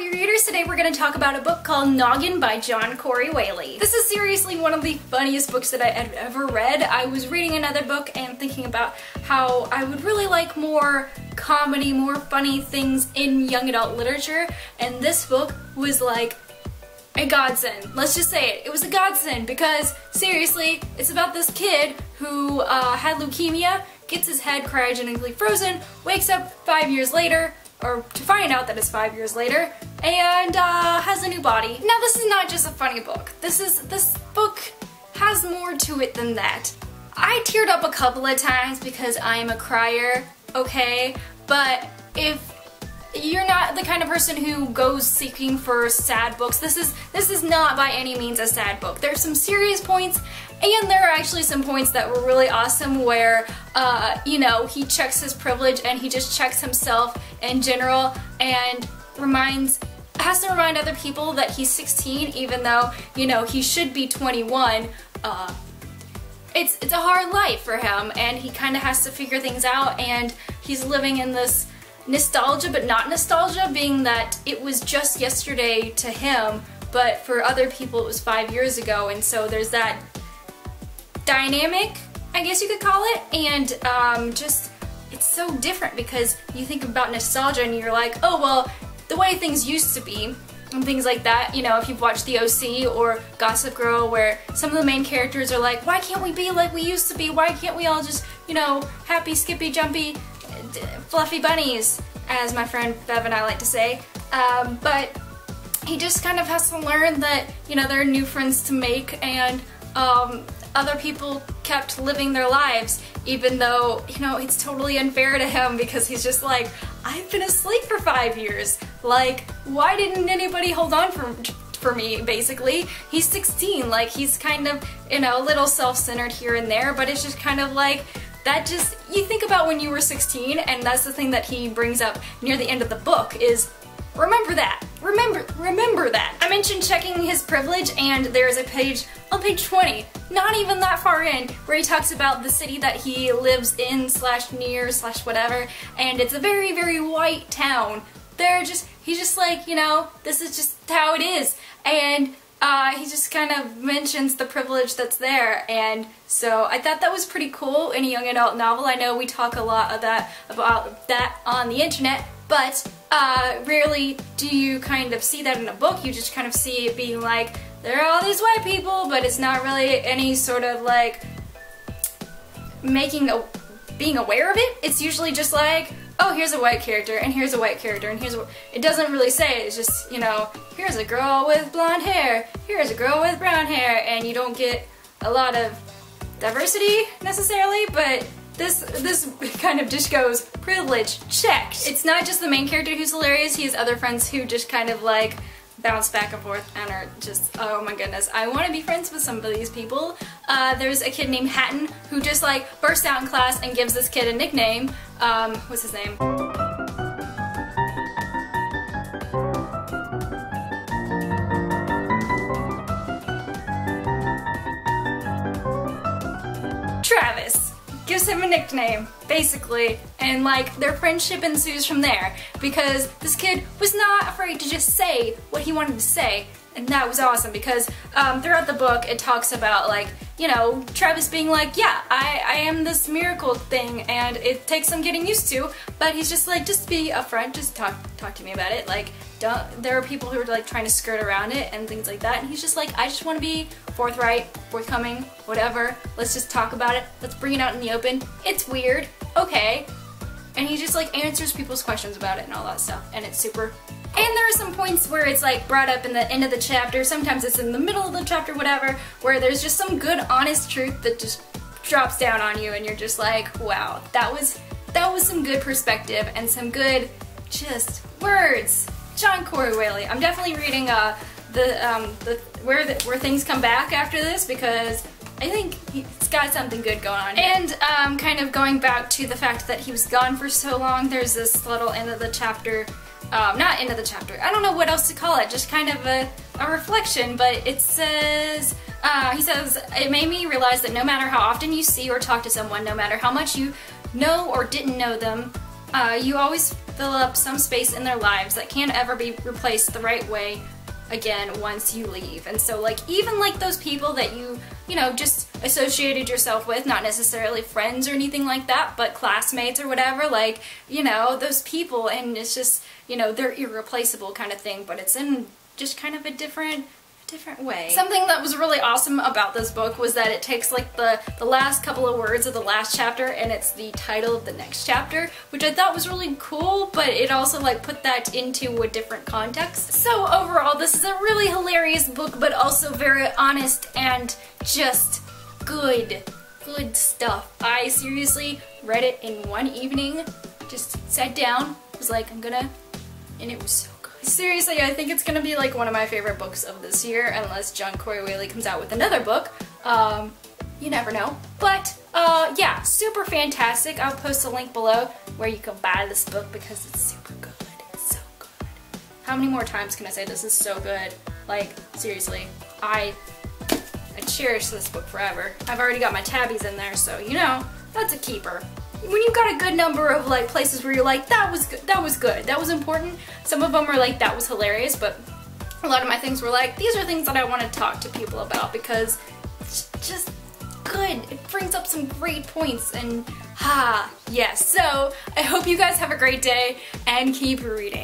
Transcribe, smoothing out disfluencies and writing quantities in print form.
happy readers! Today we're going to talk about a book called Noggin by John Corey Whaley. This is seriously one of the funniest books that I had ever read. I was reading another book and thinking about how I would really like more comedy, more funny things in young adult literature, and this book was like a godsend. Let's just say it. It was a godsend because, seriously, it's about this kid who had leukemia, gets his head cryogenically frozen, wakes up 5 years later, or to find out that it's 5 years later, and has a new body. Now, this is not just a funny book. This book has more to it than that. I teared up a couple of times because I am a crier, okay? But if you're not the kind of person who goes seeking for sad books, this is not by any means a sad book. There's some serious points, and there are actually some points that were really awesome where, you know, he checks his privilege and he just checks himself in general and has to remind other people that he's 16 even though, you know, he should be 21. It's a hard life for him, and he kind of has to figure things out, and he's living in this nostalgia, but not nostalgia, being that it was just yesterday to him, but for other people it was 5 years ago, and so there's that dynamic, I guess you could call it, and just, it's so different because you think about nostalgia and you're like, oh well, the way things used to be, and things like that. You know, if you've watched The OC or Gossip Girl, where some of the main characters are like, why can't we be like we used to be? Why can't we all just, you know, happy, skippy, jumpy, fluffy bunnies, as my friend Bev and I like to say. But he just kind of has to learn that, you know, there are new friends to make, and other people kept living their lives, even though, you know, it's totally unfair to him because he's just like, I've been asleep for 5 years. Like, why didn't anybody hold on for me, basically? He's 16, like, he's kind of, you know, a little self-centered here and there, but it's just kind of like, that just, you think about when you were 16, and that's the thing that he brings up near the end of the book is, remember that. Remember that. I mentioned checking his privilege, and there's a page on page 20, not even that far in, where he talks about the city that he lives in / near / whatever, and it's a very, very white town. He's just like, you know, this is just how it is, and he just kind of mentions the privilege that's there, and so I thought that was pretty cool in a young adult novel. I know we talk a lot about that on the internet, but rarely do you kind of see that in a book. You just kind of see it being like, there are all these white people, but it's not really any sort of like being aware of it. It's usually just like, oh, here's a white character, and here's a white character, and here's it doesn't really say it. It's just, you know, here's a girl with blonde hair, here's a girl with brown hair, and you don't get a lot of diversity necessarily, but this kind of just goes, privilege, checked. It's not just the main character who's hilarious, he has other friends who just kind of like bounce back and forth and are just, oh my goodness, I want to be friends with some of these people. There's a kid named Hatton who just like bursts out in class and gives this kid a nickname. What's his name? Travis. Gives him a nickname, basically, and like their friendship ensues from there because this kid was not afraid to just say what he wanted to say, and that was awesome because throughout the book it talks about, like, you know, Travis being like, yeah, I am this miracle thing and it takes some getting used to, but he's just like, just be upfront, just talk to me about it, like, there are people who are like trying to skirt around it and things like that, and he's just like, I just want to be forthright, forthcoming, whatever, let's just talk about it, let's bring it out in the open, it's weird, okay, and he just like answers people's questions about it and all that stuff, and it's super cool. And there are some points where it's like brought up in the end of the chapter, sometimes it's in the middle of the chapter, whatever, where there's just some good honest truth that just drops down on you and you're just like, wow, that was some good perspective and some good just words. John Corey Whaley. I'm definitely reading where things come back after this because I think he's got something good going on. And kind of going back to the fact that he was gone for so long, there's this little end of the chapter, not end of the chapter, I don't know what else to call it, just kind of a reflection, but it says, he says, it made me realize that no matter how often you see or talk to someone, no matter how much you know or didn't know them, you always fill up some space in their lives that can't ever be replaced the right way again once you leave. And so like even like those people that you know, just associated yourself with, not necessarily friends or anything like that, but classmates or whatever, like, you know, those people, and it's just, you know, they're irreplaceable kind of thing, but it's in just kind of a different way. Something that was really awesome about this book was that it takes like the last couple of words of the last chapter and it's the title of the next chapter, which I thought was really cool, but it also like put that into a different context. So overall, this is a really hilarious book, but also very honest and just good stuff. I seriously read it in one evening, just sat down, was like, and it was so good. Seriously, I think it's gonna be like one of my favorite books of this year, unless John Corey Whaley comes out with another book. You never know. But, yeah, super fantastic. I'll post a link below where you can buy this book because it's super good. It's so good. How many more times can I say this is so good? Like, seriously, I cherish this book forever. I've already got my tabbies in there, so, you know, that's a keeper. When you've got a good number of like places where you're like, that was good, that was important. Some of them are like, that was hilarious, but a lot of my things were like, these are things that I want to talk to people about because it's just good. It brings up some great points, and yes. So I hope you guys have a great day and keep reading.